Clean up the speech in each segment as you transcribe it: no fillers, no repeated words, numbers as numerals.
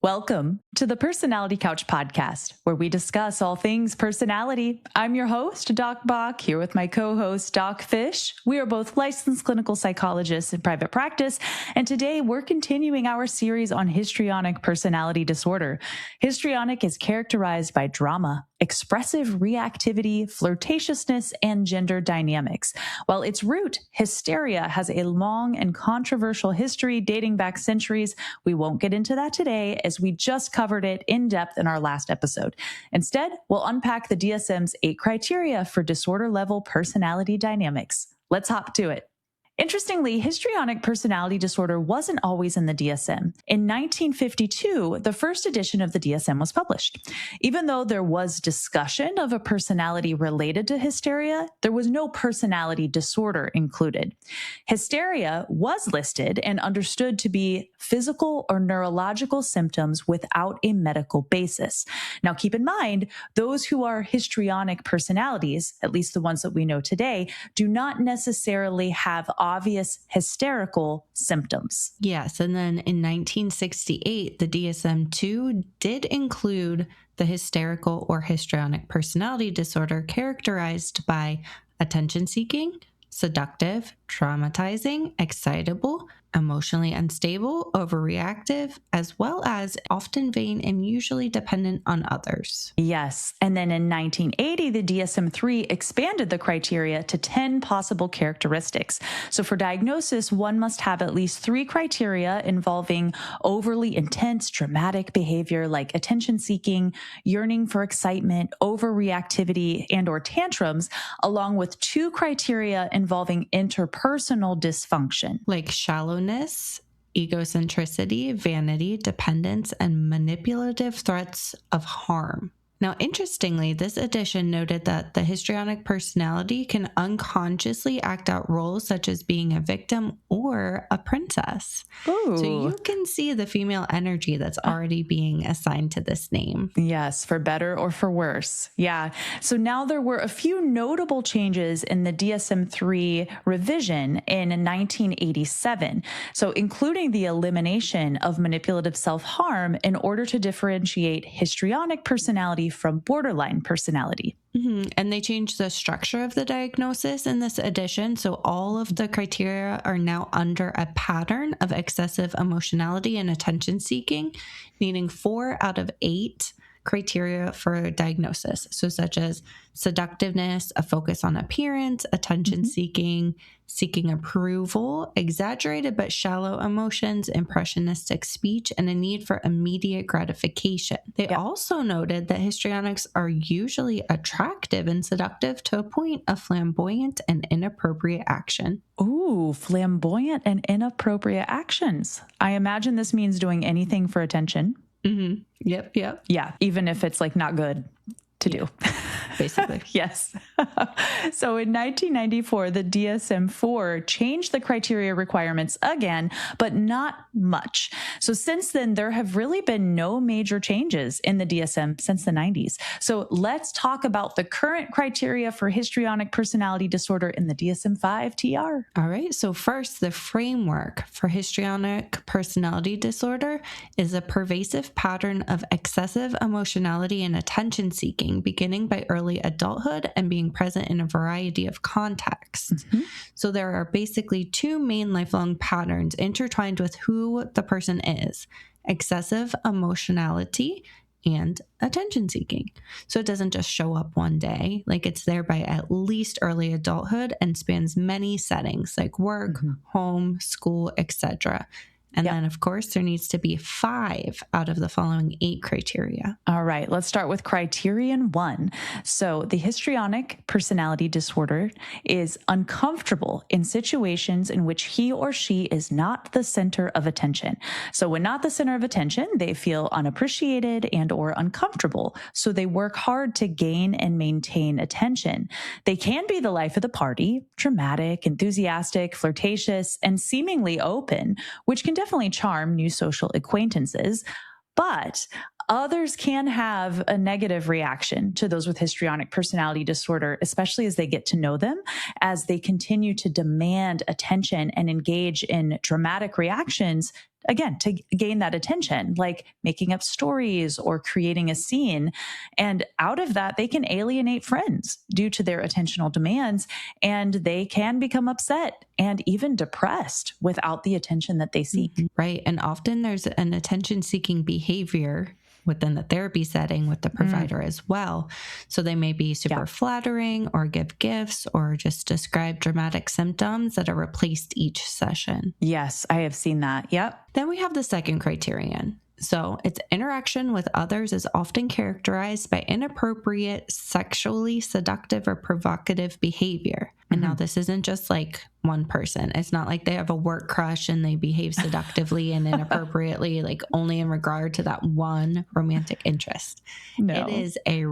Welcome to the Personality Couch podcast, where we discuss all things personality. I'm your host, Doc Bach, here with my co-host, Doc Fish. We are both licensed clinical psychologists in private practice, and today we're continuing our series on histrionic personality disorder. Histrionic is characterized by drama, expressive reactivity, flirtatiousness, and gender dynamics. While its root, hysteria, has a long and controversial history dating back centuries, we won't get into that today as we just covered it in depth in our last episode. Instead, we'll unpack the DSM's 8 criteria for disorder-level personality dynamics. Let's hop to it. Interestingly, histrionic personality disorder wasn't always in the DSM. In 1952, the first edition of the DSM was published. Even though there was discussion of a personality related to hysteria, there was no personality disorder included. Hysteria was listed and understood to be physical or neurological symptoms without a medical basis. Now, keep in mind, those who are histrionic personalities, at least the ones that we know today, do not necessarily have obvious hysterical symptoms. Yes, and then in 1968, the DSM II did include the hysterical or histrionic personality disorder characterized by attention-seeking, seductive, traumatizing, excitable, emotionally unstable, overreactive, as well as often vain and usually dependent on others. Yes. And then in 1980, the DSM III expanded the criteria to 10 possible characteristics. So for diagnosis, one must have at least 3 criteria involving overly intense, dramatic behavior like attention-seeking, yearning for excitement, overreactivity, and/or tantrums, along with 2 criteria involving interpersonal dysfunction. Like shallowness, egocentricity, vanity, dependence, and manipulative threats of harm. Now, interestingly, this edition noted that the histrionic personality can unconsciously act out roles such as being a victim or a princess. Ooh. So you can see the female energy that's already being assigned to this name. Yes, for better or for worse. Yeah. So now there were a few notable changes in the DSM-III revision in 1987. So including the elimination of manipulative self-harm in order to differentiate histrionic personality from borderline personality. And they changed the structure of the diagnosis in this edition. So all of the criteria are now under a pattern of excessive emotionality and attention seeking, needing 4 out of 8 criteria for diagnosis. So such as seductiveness, a focus on appearance, attention seeking, seeking approval, exaggerated but shallow emotions, impressionistic speech, and a need for immediate gratification. They also noted that histrionics are usually attractive and seductive to a point of flamboyant and inappropriate action. Ooh, flamboyant and inappropriate actions. I imagine this means doing anything for attention. Yep. Yeah, even if it's like not good to do. Basically. Yes. So in 1994, the DSM IV changed the criteria requirements again, but not much. So since then, there have really been no major changes in the DSM since the 90s. So let's talk about the current criteria for histrionic personality disorder in the DSM V TR. All right. So first, the framework for histrionic personality disorder is a pervasive pattern of excessive emotionality and attention seeking, beginning by early adulthood and being present in a variety of contexts. So there are basically 2 main lifelong patterns intertwined with who the person is: excessive emotionality and attention seeking. So it doesn't just show up one day, like it's there by at least early adulthood and spans many settings like work, home, school, etc. And then, of course, there needs to be 5 out of the following 8 criteria. All right, let's start with Criterion 1. So the histrionic personality disorder is uncomfortable in situations in which he or she is not the center of attention. So when not the center of attention, they feel unappreciated and or uncomfortable. So they work hard to gain and maintain attention. They can be the life of the party, dramatic, enthusiastic, flirtatious, and seemingly open, which can definitely charm new social acquaintances, but others can have a negative reaction to those with histrionic personality disorder, especially as they get to know them, as they continue to demand attention and engage in dramatic reactions again, to gain that attention, like making up stories or creating a scene. And out of that, they can alienate friends due to their attentional demands, and they can become upset and even depressed without the attention that they seek. Right. And often there's an attention-seeking behavior within the therapy setting with the provider as well. So they may be super flattering or give gifts or just describe dramatic symptoms that are replaced each session. Yes, I have seen that. Yep. Then we have the second criterion. So its interaction with others is often characterized by inappropriate, sexually seductive or provocative behavior. And now this isn't just like one person. It's not like they have a work crush and they behave seductively and inappropriately, like only in regard to that one romantic interest. No. It is a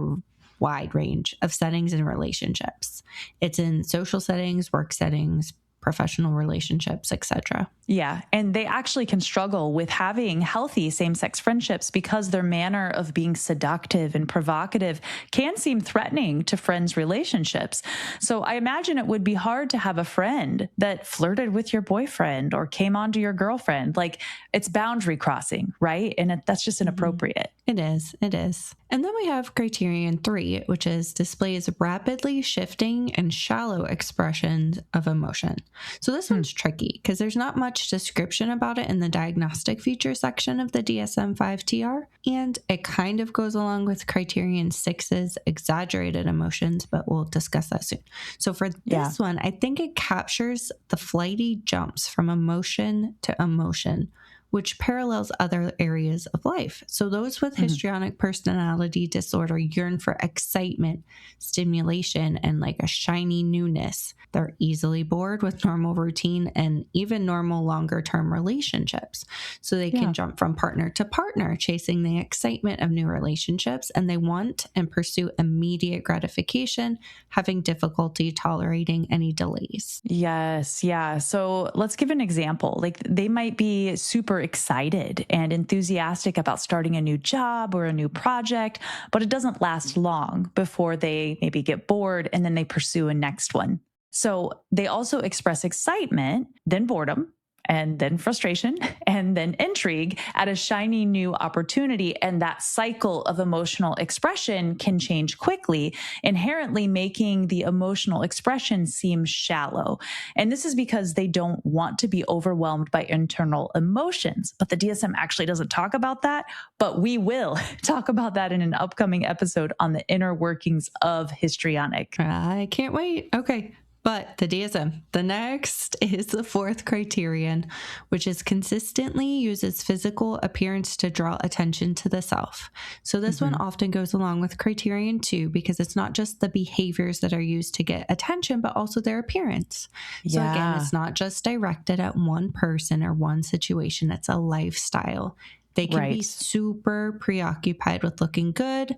wide range of settings and relationships. It's in social settings, work settings, professional relationships, etc. Yeah. And they actually can struggle with having healthy same-sex friendships because their manner of being seductive and provocative can seem threatening to friends' relationships. So I imagine it would be hard to have a friend that flirted with your boyfriend or came onto your girlfriend. Like, it's boundary crossing, right? And that's just inappropriate. It is. It is. And then we have Criterion 3, which is displays rapidly shifting and shallow expressions of emotion. So this one's tricky because there's not much description about it in the diagnostic feature section of the DSM-5 TR, and it kind of goes along with Criterion 6's exaggerated emotions, but we'll discuss that soon. So for this one, I think it captures the flighty jumps from emotion to emotion, which parallels other areas of life. So those with histrionic personality disorder yearn for excitement, stimulation, and like a shiny newness. They're easily bored with normal routine and even normal longer-term relationships. So they can jump from partner to partner, chasing the excitement of new relationships, and they want and pursue immediate gratification, having difficulty tolerating any delays. Yes. Yeah. So let's give an example. Like, they might be super excited and enthusiastic about starting a new job or a new project, but it doesn't last long before they maybe get bored and then they pursue a next one. So they also express excitement, then boredom, and then frustration, and then intrigue at a shiny new opportunity. And that cycle of emotional expression can change quickly, inherently making the emotional expression seem shallow. And this is because they don't want to be overwhelmed by internal emotions. But the DSM actually doesn't talk about that, but we will talk about that in an upcoming episode on the inner workings of histrionic. I can't wait. Okay. But the DSM, the next is the fourth criterion, which is consistently uses physical appearance to draw attention to the self. So this one often goes along with Criterion 2 because it's not just the behaviors that are used to get attention, but also their appearance. So again, it's not just directed at one person or one situation. It's a lifestyle. They can be super preoccupied with looking good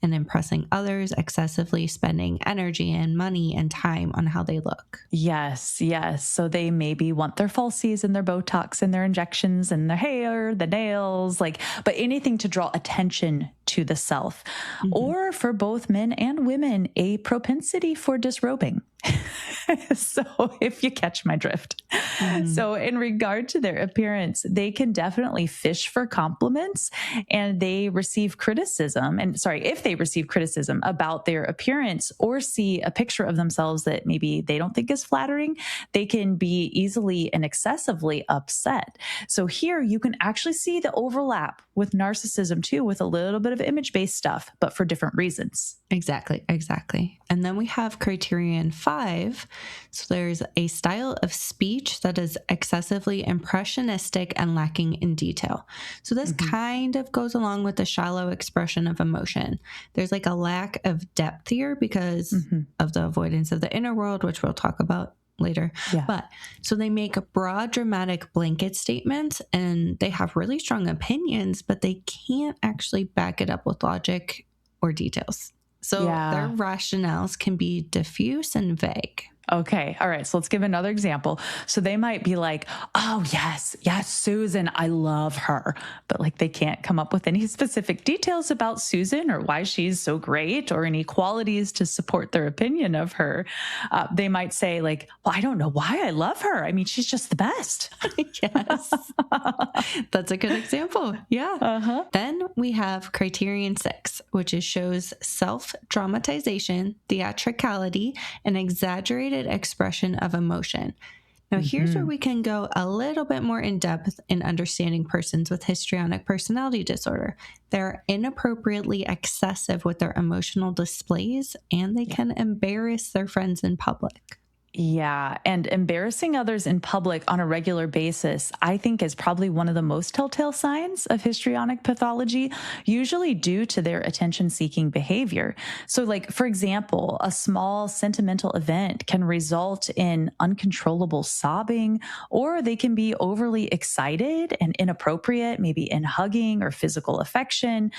and impressing others, excessively spending energy and money and time on how they look. Yes, yes. So they maybe want their falsies and their Botox and their injections and their hair, the nails, but anything to draw attention to the self. Or for both men and women, a propensity for disrobing. So if you catch my drift. So in regard to their appearance, they can definitely fish for compliments, and they receive criticism. And if they receive criticism about their appearance or see a picture of themselves that maybe they don't think is flattering, they can be easily and excessively upset. So here you can actually see the overlap with narcissism too, with a little bit of image-based stuff, but for different reasons. Exactly. And then we have Criterion 5. So there's a style of speech that is excessively impressionistic and lacking in detail. So this kind of goes along with the shallow expression of emotion. There's like a lack of depth here because of the avoidance of the inner world, which we'll talk about later. But so they make broad, dramatic blanket statements and they have really strong opinions, but they can't actually back it up with logic or details. So their rationales can be diffuse and vague. Okay. All right. So let's give another example. So they might be like, oh, yes, Susan, I love her. But like they can't come up with any specific details about Susan or why she's so great or any qualities to support their opinion of her. They might say, like, well, I don't know why I love her. I mean, she's just the best. Yes. That's a good example. Yeah. Uh-huh. Then we have Criterion 6, which shows self-dramatization, theatricality, and exaggerated expression of emotion. Now, here's where we can go a little bit more in depth in understanding persons with histrionic personality disorder. They're inappropriately excessive with their emotional displays, and they can embarrass their friends in public. Yeah. And embarrassing others in public on a regular basis, I think, is probably one of the most telltale signs of histrionic pathology, usually due to their attention-seeking behavior. So, like, for example, a small sentimental event can result in uncontrollable sobbing, or they can be overly excited and inappropriate, maybe in hugging or physical affection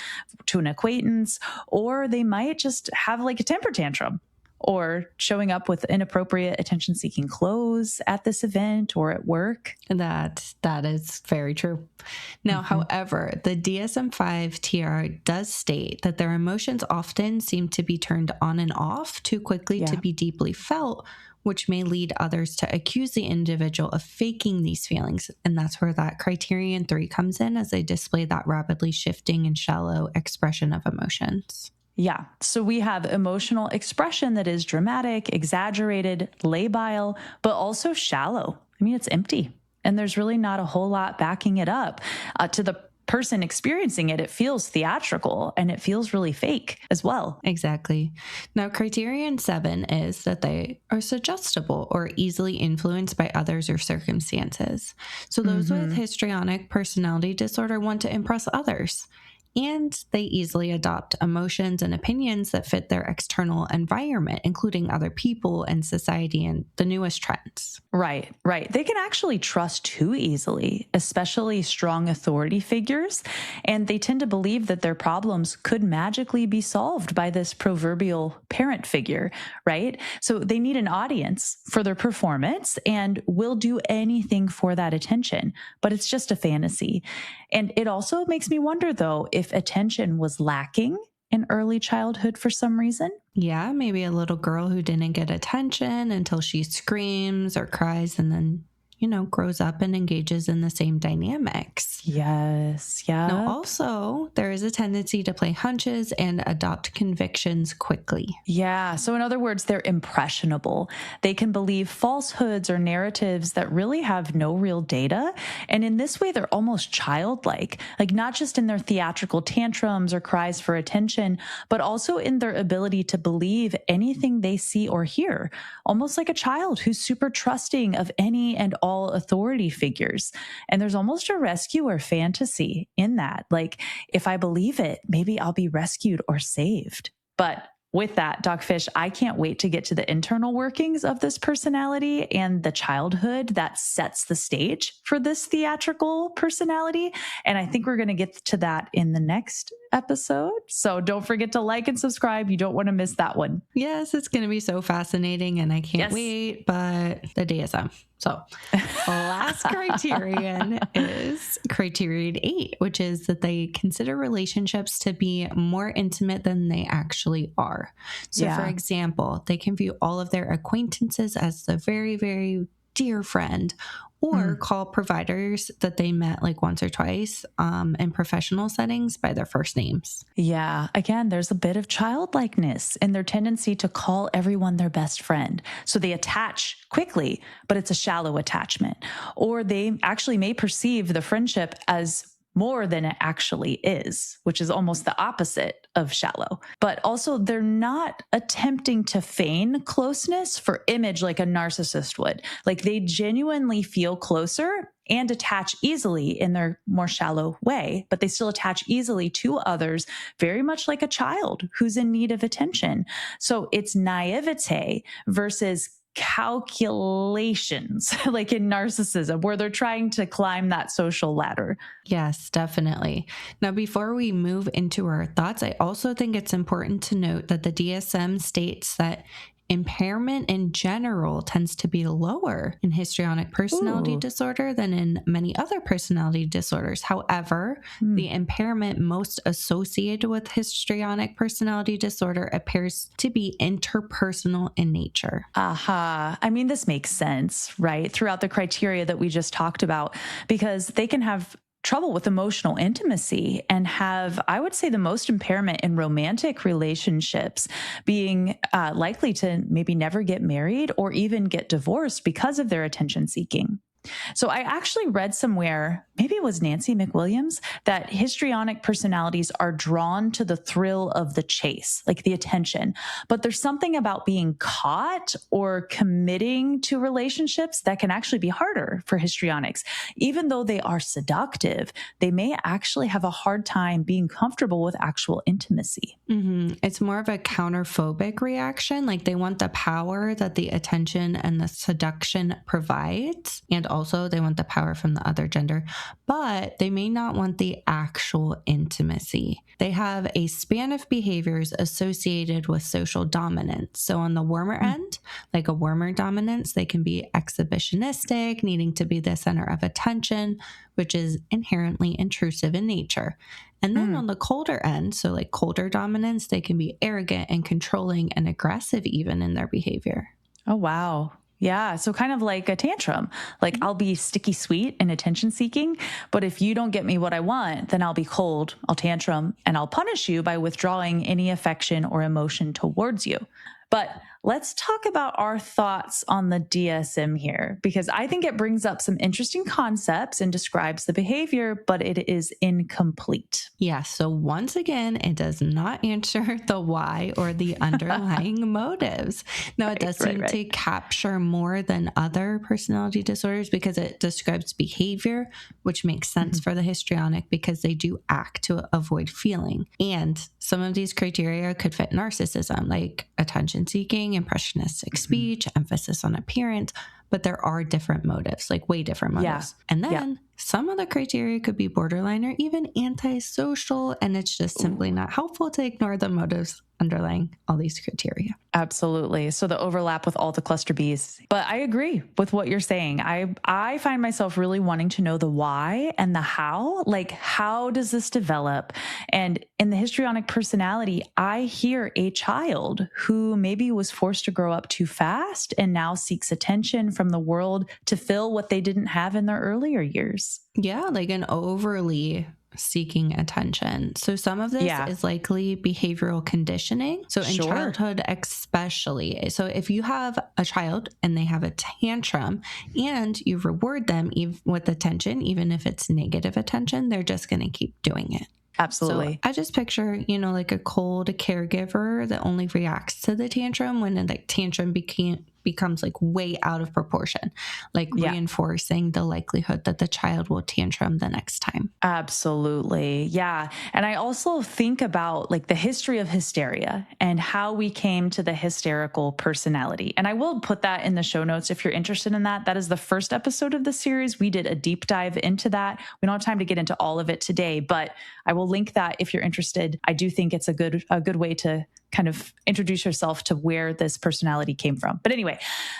to an acquaintance, or they might just have like a temper tantrum, or showing up with inappropriate attention-seeking clothes at this event or at work. That is very true. Now, however, the DSM-5 TR does state that their emotions often seem to be turned on and off too quickly to be deeply felt, which may lead others to accuse the individual of faking these feelings. And that's where that Criterion 3 comes in, as they display that rapidly shifting and shallow expression of emotions. Yeah. So we have emotional expression that is dramatic, exaggerated, labile, but also shallow. I mean, it's empty. And there's really not a whole lot backing it up. To the person experiencing it, it feels theatrical and it feels really fake as well. Exactly. Now, Criterion 7 is that they are suggestible or easily influenced by others or circumstances. So those with histrionic personality disorder want to impress others, and they easily adopt emotions and opinions that fit their external environment, including other people and society and the newest trends. Right. They can actually trust too easily, especially strong authority figures, and they tend to believe that their problems could magically be solved by this proverbial parent figure, right? So they need an audience for their performance and will do anything for that attention, but it's just a fantasy. And it also makes me wonder, though, if attention was lacking in early childhood for some reason. Yeah, maybe a little girl who didn't get attention until she screams or cries and then, grows up and engages in the same dynamics. Yes. Yeah. Now, also, there is a tendency to play hunches and adopt convictions quickly. Yeah. So in other words, they're impressionable. They can believe falsehoods or narratives that really have no real data. And in this way, they're almost childlike, like not just in their theatrical tantrums or cries for attention, but also in their ability to believe anything they see or hear, almost like a child who's super trusting of any and all authority figures. And there's almost a rescuer fantasy in that. Like, if I believe it, maybe I'll be rescued or saved. But with that, Doc Fish, I can't wait to get to the internal workings of this personality and the childhood that sets the stage for this theatrical personality. And I think we're going to get to that in the next episode. So don't forget to like and subscribe. You don't want to miss that one. Yes, it's going to be so fascinating and I can't wait, but the DSM. So the last criterion is Criterion 8, which is that they consider relationships to be more intimate than they actually are. So for example, they can view all of their acquaintances as the very, very dear friend, or call providers that they met like once or twice in professional settings by their first names. Yeah. Again, there's a bit of childlikeness in their tendency to call everyone their best friend. So they attach quickly, but it's a shallow attachment. Or they actually may perceive the friendship as more than it actually is, which is almost the opposite of shallow. But also, they're not attempting to feign closeness for image like a narcissist would. Like, they genuinely feel closer and attach easily in their more shallow way, but they still attach easily to others, very much like a child who's in need of attention. So it's naivete versus calculations, like in narcissism, where they're trying to climb that social ladder. Yes, definitely. Now, before we move into our thoughts, I also think it's important to note that the DSM states that Impairment in general tends to be lower in histrionic personality disorder than in many other personality disorders. However, the impairment most associated with histrionic personality disorder appears to be interpersonal in nature. Aha. I mean, this makes sense, right? Throughout the criteria that we just talked about, because they can have trouble with emotional intimacy and have, I would say, the most impairment in romantic relationships, being likely to maybe never get married or even get divorced because of their attention seeking. So I actually read somewhere, maybe it was Nancy McWilliams, that histrionic personalities are drawn to the thrill of the chase, like the attention. But there's something about being caught or committing to relationships that can actually be harder for histrionics. Even though they are seductive, they may actually have a hard time being comfortable with actual intimacy. It's more of a counterphobic reaction. Like they want the power that the attention and the seduction provides. And also they want the power from the other gender, but they may not want the actual intimacy. They have a span of behaviors associated with social dominance. So on the warmer end, like a warmer dominance, they can be exhibitionistic, needing to be the center of attention, which is inherently intrusive in nature. And then on the colder end, so like colder dominance, they can be arrogant and controlling and aggressive even in their behavior. Oh, wow. Yeah. So kind of like a tantrum. Like I'll be sticky sweet and attention seeking, but if you don't get me what I want, then I'll be cold, I'll tantrum, and I'll punish you by withdrawing any affection or emotion towards you. But let's talk about our thoughts on the DSM here, because I think it brings up some interesting concepts and describes the behavior, but it is incomplete. Yeah. So once again, it does not answer the why or the underlying motives. Now, it does seem to capture more than other personality disorders because it describes behavior, which makes sense for the histrionic because they do act to avoid feeling. And some of these criteria could fit narcissism, like attention seeking, impressionistic speech, emphasis on appearance, but there are different motives, like way different motives. Yeah. And then some of the criteria could be borderline or even antisocial, and it's just simply not helpful to ignore the motives underlying all these criteria. Absolutely. So the overlap with all the cluster Bs. But I agree with what you're saying. I find myself really wanting to know the why and the how. Like, how does this develop? And in the histrionic personality, I hear a child who maybe was forced to grow up too fast and now seeks attention from the world to fill what they didn't have in their earlier years. Yeah, like an overly seeking attention. So some of this is likely behavioral conditioning. So in childhood especially. So if you have a child and they have a tantrum and you reward them with attention, even if it's negative attention, they're just going to keep doing it. Absolutely. So I just picture, like a cold caregiver that only reacts to the tantrum when the tantrum becomes like way out of proportion, like reinforcing the likelihood that the child will tantrum the next time. Absolutely. Yeah. And I also think about like the history of hysteria and how we came to the hysterical personality. And I will put that in the show notes if you're interested in that. That is the first episode of the series. We did a deep dive into that. We don't have time to get into all of it today, but I will link that if you're interested. I do think it's a good way to kind of introduce yourself to where this personality came from. But anyway,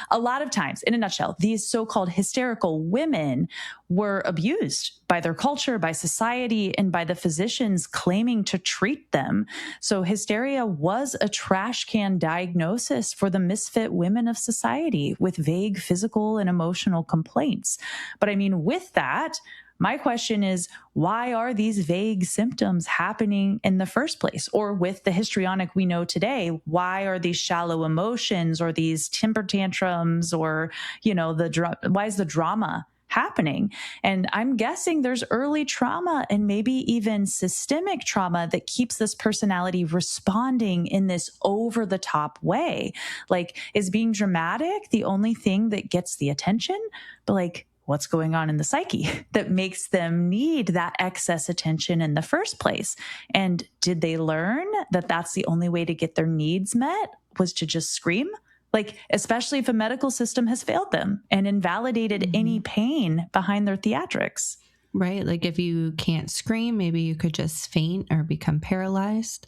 a lot of times, in a nutshell, these so-called hysterical women were abused by their culture, by society, and by the physicians claiming to treat them. So hysteria was a trash can diagnosis for the misfit women of society with vague physical and emotional complaints. But I mean, with that, my question is, why are these vague symptoms happening in the first place? Or with the histrionic we know today, why are these shallow emotions or these temper tantrums or, why is the drama happening? And I'm guessing there's early trauma and maybe even systemic trauma that keeps this personality responding in this over the top way. Like, is being dramatic the only thing that gets the attention? But like, what's going on in the psyche that makes them need that excess attention in the first place? And did they learn that that's the only way to get their needs met was to just scream? Like, especially if a medical system has failed them and invalidated any pain behind their theatrics. Right. Like if you can't scream, maybe you could just faint or become paralyzed.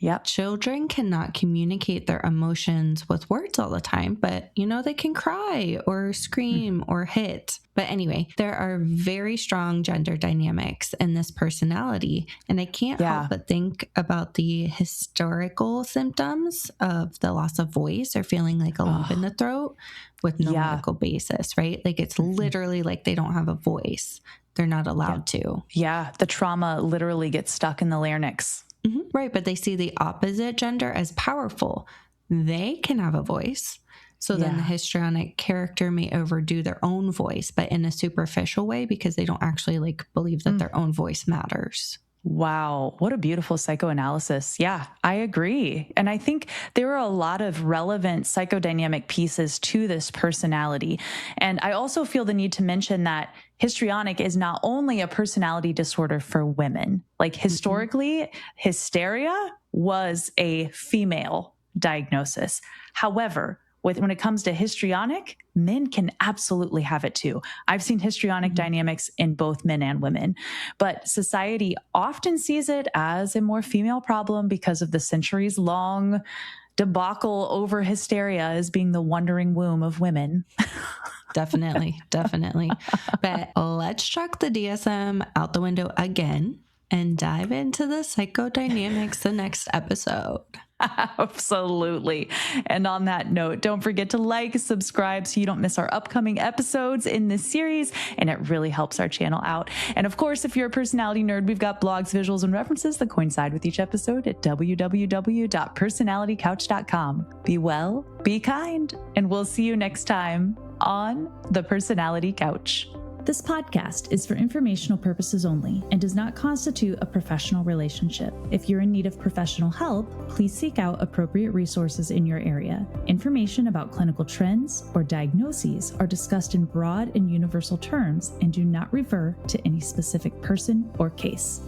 Yep. Children cannot communicate their emotions with words all the time, but they can cry or scream or hit. But anyway, there are very strong gender dynamics in this personality. And I can't help but think about the historical symptoms of the loss of voice or feeling like a lump in the throat with no medical basis, right? Like it's literally like they don't have a voice. They're not allowed to. Yeah. The trauma literally gets stuck in the larynx. Right. But they see the opposite gender as powerful. They can have a voice. So then the histrionic character may overdo their own voice, but in a superficial way because they don't actually believe that their own voice matters. Wow. What a beautiful psychoanalysis. Yeah, I agree. And I think there are a lot of relevant psychodynamic pieces to this personality. And I also feel the need to mention that histrionic is not only a personality disorder for women. Like historically, hysteria was a female diagnosis. However, when it comes to histrionic, men can absolutely have it too. I've seen histrionic dynamics in both men and women, but society often sees it as a more female problem because of the centuries-long debacle over hysteria as being the wandering womb of women. Definitely. But let's chuck the DSM out the window again and dive into the psychodynamics the next episode. Absolutely. And on that note, don't forget to like, subscribe so you don't miss our upcoming episodes in this series. And it really helps our channel out. And of course, if you're a personality nerd, we've got blogs, visuals, and references that coincide with each episode at www.personalitycouch.com. Be well, be kind, and we'll see you next time on The Personality Couch. This podcast is for informational purposes only and does not constitute a professional relationship. If you're in need of professional help, please seek out appropriate resources in your area. Information about clinical trends or diagnoses are discussed in broad and universal terms and do not refer to any specific person or case.